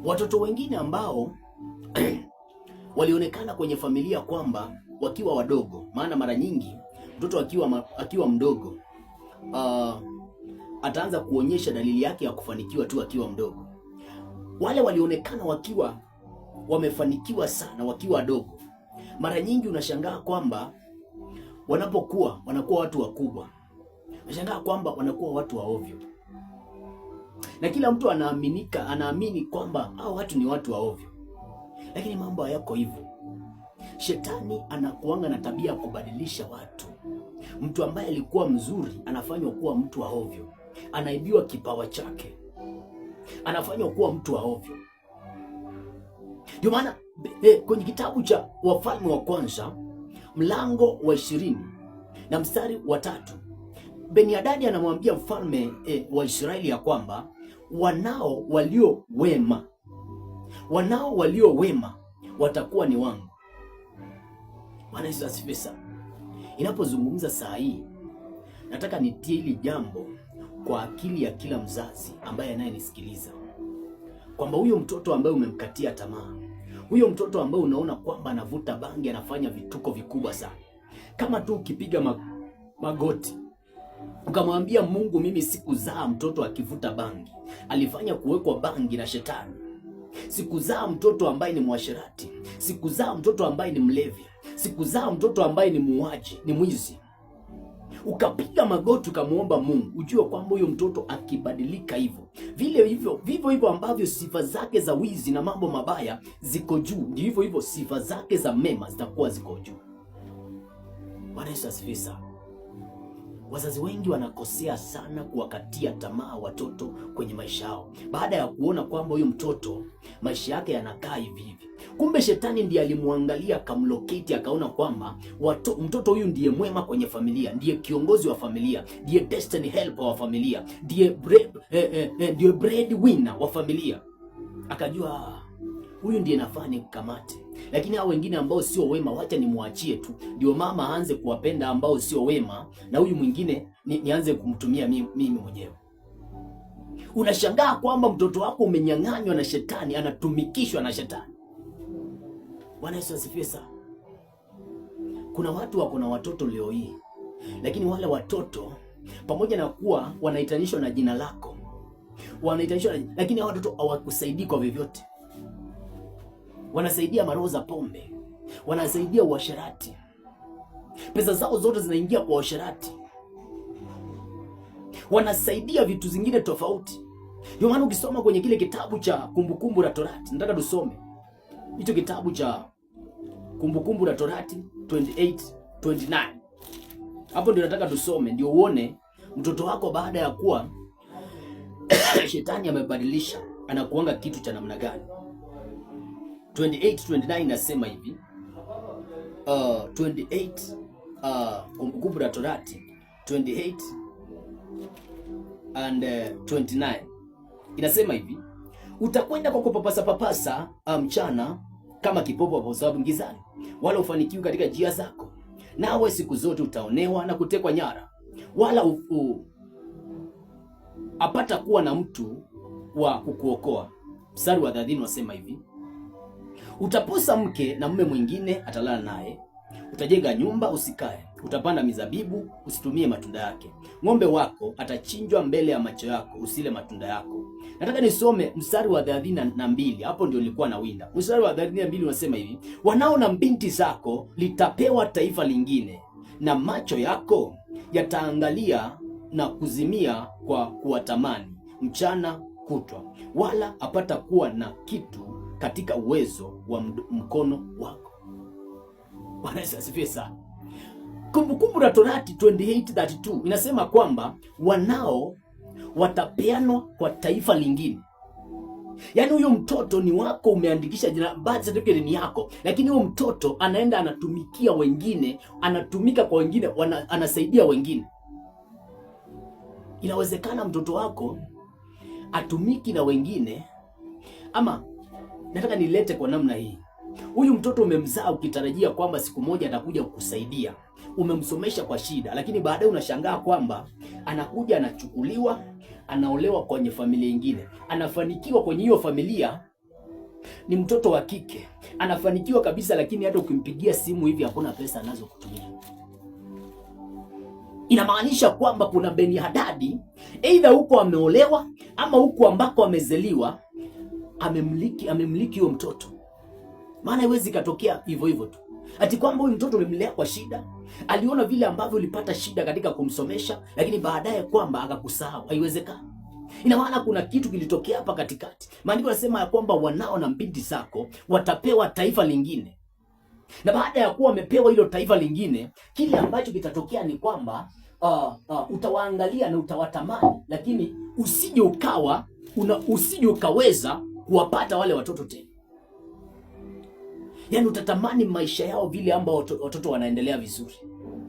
Watoto wengine ambao walionekana kwenye familia kwamba wakiwa wadogo, maana mara nyingi mtoto akiwa mdogo ataanza kuonyesha dalili yake ya kufanikiwa tu akiwa mdogo. Wale walionekana wakiwa wamefanikiwa sana wakiwa wadogo, mara nyingi unashangaa kwamba wanapokuwa wanakuwa watu wakubwa, unashangaa kwamba wanakuwa watu wa ovyo, na kila mtu anaamini kwamba hao watu ni watu wa ovyo, lakini mambo hayako hivyo. Shetani anakuanga na tabia ya kubadilisha watu. Mtu ambaye alikuwa mzuri anafanywa kuwa mtu wa ovyo, anaibiwa kipawa chake, anafanywa kuwa mtu wa ovyo. Ndio maana kwenye kitabu cha Wafalme wa Kwanza mlango wa 20 na mstari wa 3, Beni-Hadadi anamwambia mfalme wa Israeli ya kwamba wanao walio wema watakuwa ni wangu. Bwana Yesu asifiwe sana. Inapozungumza saa hii, nataka nitie hili jambo kwa akili ya kila mzazi ambaye anayenisikiliza, kwamba huyo mtoto ambaye umemkatia tamaa, huyo mtoto ambaye unaona kwamba anavuta bangi, anafanya vituko vikubwa sana, kama tu ukipiga magoti ukamwambia Mungu, mimi sikuzaa mtoto akivuta bangi, alifanya kuwekwa bangi na shetani. Sikuzaa mtoto ambaye ni mwasherati, sikuzaa mtoto ambaye ni mlevi, sikuzaa mtoto ambaye ni muuaji, ni mwizi. Ukapiga magoti ukamwomba Mungu, ujue kwamba huyo mtoto akibadilika vivyo hivyo ambavyo sifa zake za wizi na mambo mabaya ziko juu, ndio hivyo hivyo sifa zake za mema zitakuwa ziko juu. Bwana Yesu asifiwe sana. Wazazi wengi wanakosea sana kuwakatia tamaa watoto kwenye maisha yao, baada ya kuona kwamba huyu mtoto maisha yake yanakaa hivi. Kumbe shetani ndiye alimwangalia, akamlocate, akaona kwamba mtoto huyu ndiye mwema kwenye familia, ndiye kiongozi wa familia, ndiye destiny helper wa familia, ndiye breadwinner wa familia. Akajua huyu ndiye nafaa nikamate, lakini hao wengine ambao sio wema wacha nimwachie tu. Ndio mama aanze kuwapenda ambao sio wema, na huyu mwingine nianze kumtumia mimi mwenyewe. Unashangaa kwamba mtoto wako umenyang'anywa na shetani, anatumikishwa na shetani. Bwana Yesu asifiwe sana. Kuna watu wako na watoto leo hii, lakini wale watoto pamoja na kuwa wanaitanishwa na jina lako, lakini hao watoto hawakusaidii kwa vyovyote. Wanasaidia maroho za pombe, wanasaidia uasherati, pesa zao zote zinaingia kwa uasherati, wanasaidia vitu zingine tofauti. Ndio maana ukisoma kwenye kile kitabu cha Kumbukumbu la Torati, nataka tusome hicho kitabu cha Kumbukumbu la Torati 28:29. Hapo ndio nataka tusome, ndio uone mtoto wako baada ya kuwa shetani amebadilisha anakuanga kitu cha namna gani. 28:29 nasema hivi, 28 Kumbukumbu la Torati 28:29 inasema hivi, utakwenda kwa kupapasa mchana kama kipopo kwa sababu gizani, wala ufanikiwi katika njia zako, nawe siku zote utaonewa na kutekwa nyara, wala apata kuwa na mtu wa kukuokoa. Mstari wa 30 wasema hivi, utaposa mke na mume mwingine atalala naye, utajenga nyumba usikae, utapanda mizabibu usitumie matunda yake, ng'ombe wako atachinjwa mbele ya macho yako, usile matunda yako. Nataka nisome mstari wa 32, hapo ndio nilikuwa na winda. Mstari wa 32 unasema hivi, wanao na binti zako litapewa taifa lingine, na macho yako yataangalia na kuzimia kwa kuwatamani mchana kutwa, wala apata kuwa na kitu katika uwezo wa mkono wako. Bwana Yesu asifiwe sana. Kumbukumbu la Torati 28:32 inasema kwamba wanao watapeanwa kwa taifa lingine. Yaani huyo mtoto ni wako, umeandikisha jina, birth certificate ni yako, lakini huyo mtoto anaenda anatumikia wengine, anatumika kwa wengine, anasaidia wengine. Inawezekana mtoto wako atumiki na wengine, ama nataka nilete kwa namna hii. Huyu mtoto umemzaa ukitarajia kwamba siku moja atakuja kukusaidia. Umemsomesha kwa shida, lakini baadaye unashangaa kwamba anakuja anachukuliwa, anaolewa kwenye familia nyingine, anafanikiwa kwenye hiyo familia, ni mtoto wa kike, anafanikiwa kabisa, lakini hata ukimpigia simu hivi hakuna pesa anazokutumia. Inamaanisha kwamba kuna Beni Hadadi, aidha huko ameolewa ama huko ambako amezaliwa, amemiliki huyo mtoto. Maana haiwezi katokea hivyo hivyo tu, ati kwamba huyu mtoto umemlea kwa shida, aliona vile ambavyo ulipata shida katika kumsomesha, lakini baadaye kwamba akakusahau. Haiwezekani. Ina maana kuna kitu kilitokea hapa katikati. Maandiko yanasema ya kwamba wanao na binti zako watapewa taifa lingine, na baada ya kuwa wamepewa hilo taifa lingine, kile ambacho kitatokea ni kwamba utawaangalia na utawatamani, lakini usije ukaweza kuwapata wale watoto tena. Yaani utatamani maisha yao vile ambao watoto wanaendelea vizuri,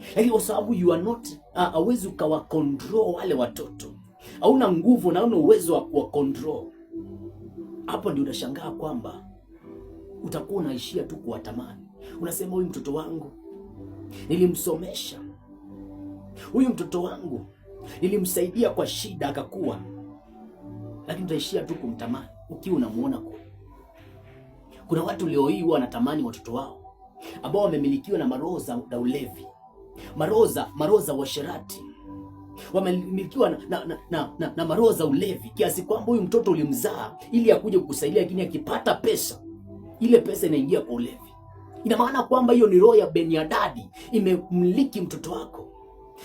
lakini kwa sababu you are not hauwezi ukawa control wale watoto, hauna nguvu na hauna uwezo wa kuwa control. Hapo ndio unashangaa kwamba utakuwa unaishia tu kuwatamani. Unasema huyu mtoto wangu nilimsomesha, huyu mtoto wangu nilimsaidia kwa shida akakua, lakini utaishia tu kumtamani ukiwa unamuona kwa. Kuna watu leo hii wanatamani watoto wao ambao wamemilikiwa na maroho za ulevi, maroho za washerati, wamemilikiwa na maroho za ulevi, kiasi kwamba huyu mtoto ulimzaa ili akuje kukusaidia, lakini akipata pesa, ile pesa inaingia kwa ulevi. Ina maana kwamba hiyo ni roho ya Beni Hadadi imemiliki mtoto wako,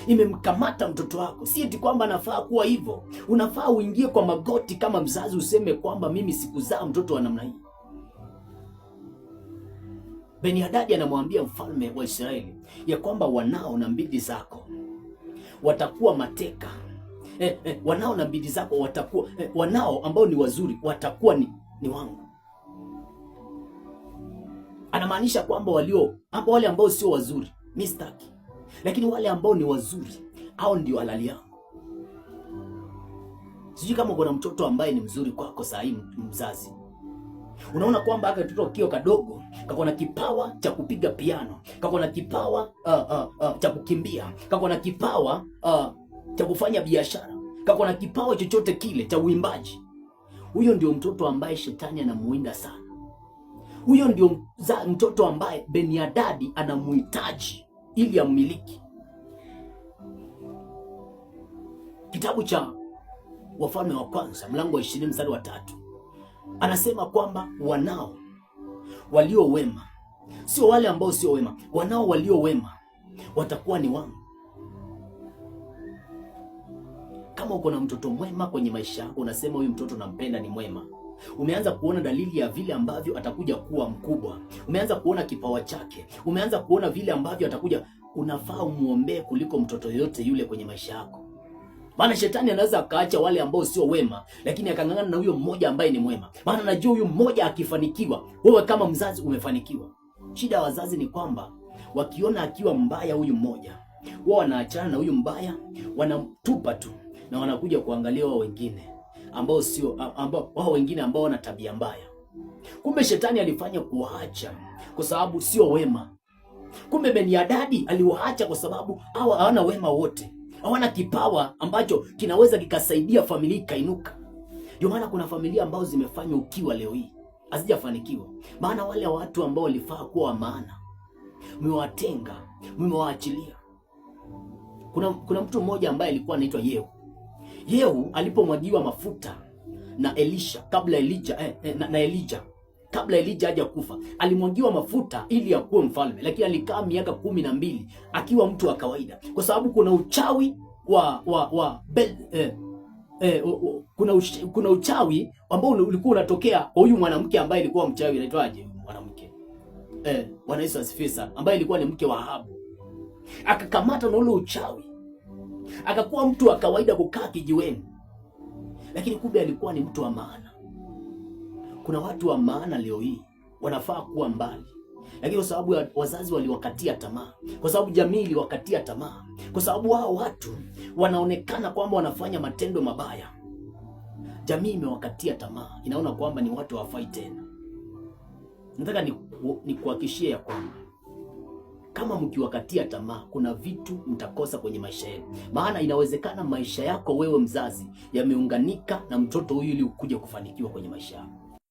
imemkamata mtoto wako. Si eti kwamba anafaa kuwa hivyo. Unafaa uingie kwa magoti kama mzazi useme kwamba mimi sikuzaa mtoto wa namna hii. Beni Hadadi anamwambia mfalme wa Israeli ya kwamba wanao na binti zako watakuwa mateka. Wanao na binti zako watakuwa wanao ambao ni wazuri watakuwa ni wangu. Anamaanisha kwamba wale ambao sio wazuri mistaki, lakini wale ambao ni wazuri hao ndio halali yangu. Sijui kama kuna mtoto ambaye ni mzuri kwako saa hii mzazi. Unaona kwamba haka mtoto kio kadogo kako na kipawa cha kupiga piano, kako na kipawa cha kukimbia, kako na kipawa cha kufanya biashara, kako na kipawa chochote kile cha uimbaji. Huyo ndio mtoto ambaye shetani anamuinda sana. Huyo ndio mtoto ambaye Beni Hadadi anamuhitaji ili ammiliki. Kitabu cha Wafalme wa Kwanza mlango wa 20 mstari wa 3 anasema kwamba wanao walio wema, sio wale ambao sio wema, wanao walio wema watakuwa ni wangu. Kama uko na mtoto mwema kwenye maisha yako, unasema huyu mtoto nampenda, ni mwema, umeanza kuona dalili ya vile ambavyo atakuja kuwa mkubwa, umeanza kuona kipawa chake, umeanza kuona vile ambavyo atakuja, unafaa umuombee kuliko mtoto yote yule kwenye maisha yako. Maana shetani anaweza akaacha wale ambao sio wema, lakini akang'ang'ana na huyo mmoja ambaye ni mwema. Maana anajua huyo mmoja akifanikiwa, wewe kama mzazi umefanikiwa. Shida ya wazazi ni kwamba wakiona akiwa mbaya huyu mmoja, wao wanaachana na huyu mbaya, wanamtupa tu na wanakuja kuangalia wao wengine ambao wao wengine ambao wana tabia mbaya. Kumbe shetani alifanya kuwaacha kwa sababu sio wema. Kumbe Beni Hadadi aliwaacha kwa sababu hawana wema wote. Hawana kipawa ambacho kinaweza kikasaidia familia ikainuka. Ndio maana kuna familia ambazo zimefanywa ukiwa leo hii hazijafanikiwa. Maana wale watu ambao walifaa kuwa maana mmewatenga, mmewaachilia. Kuna mtu mmoja ambaye alikuwa anaitwa Yehu. Yehu alipomwagiwa mafuta na Elisha kabla Elijah haja kufa, alimwagiwa mafuta ili akuwe mfalme, lakini alikaa miaka 12 akiwa mtu wa kawaida, kwa sababu kuna uchawi kuna uchawi ambao ulikuwa unatokea kwa huyu mwanamke ambaye alikuwa mchawi. Anaitwaje mwanamke? Bwana Yesu asifiwe sana, ambaye alikuwa ni mke wa Ahabu. Akakamata na ule uchawi, akakuwa mtu wa kawaida kukaa kijiweni, lakini kumbe alikuwa ni mtu wa maana. Kuna watu wa maana leo hii wanafaa kuwa mbali, lakini kwa sababu wazazi waliwakatia tamaa, kwa sababu jamii iliwakatia tamaa, kwa sababu hao watu wanaonekana kwamba wanafanya matendo mabaya, jamii imewakatia tamaa, inaona kwamba ni watu hawafai tena. Nataka nikuhakikishie ya kwamba kama mkiwakatia tamaa, kuna vitu mtakosa kwenye maisha yenu. Maana inawezekana maisha yako wewe mzazi yameunganika na mtoto huyu ili ukuje kufanikiwa kwenye maisha yako.